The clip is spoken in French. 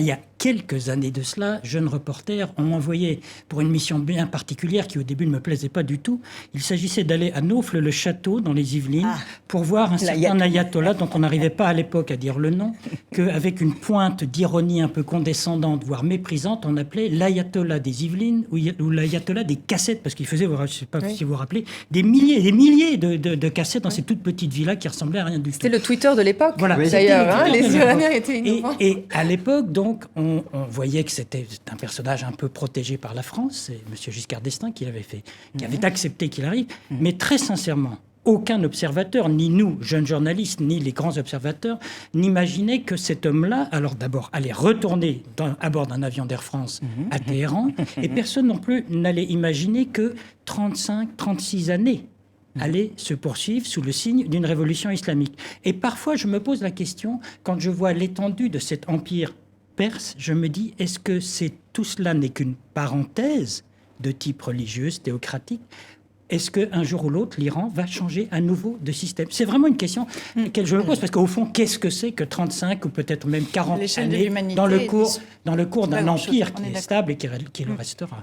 Il y a quelques années de cela, jeunes reporters ont envoyé pour une mission bien particulière qui au début ne me plaisait pas du tout. Il s'agissait d'aller à Naufle-le-Château dans les Yvelines pour voir un certain ayatollah dont on n'arrivait pas à l'époque à dire le nom, qu'avec une pointe d'ironie un peu condescendante, voire méprisante, on appelait l'ayatollah des Yvelines ou l'ayatollah des cassettes, parce qu'il faisait, je ne sais pas si vous vous rappelez, des milliers et des milliers de cassettes dans ces toutes petites villas qui ressemblaient à rien du tout. C'était le Twitter de l'époque, voilà, d'ailleurs. Les Iraniens étaient innovants. Et à l'époque, donc, on voyait que c'était un personnage un peu protégé par la France. C'est M. Giscard d'Estaing qui avait accepté qu'il arrive. Mais très sincèrement, aucun observateur, ni nous, jeunes journalistes, ni les grands observateurs, n'imaginait que cet homme-là, alors d'abord, allait retourner à bord d'un avion d'Air France à Téhéran. Et personne non plus n'allait imaginer que 35, 36 années allaient se poursuivre sous le signe d'une révolution islamique. Et parfois, je me pose la question, quand je vois l'étendue de cet empire perse, je me dis, est-ce que tout cela n'est qu'une parenthèse de type religieuse, théocratique ? Est-ce qu'un jour ou l'autre, l'Iran va changer à nouveau de système ? C'est vraiment une question que je me pose, parce qu'au fond, qu'est-ce que c'est que 35 ou peut-être même 40 années dans le cours d'un empire qui est stable et qui le restera ?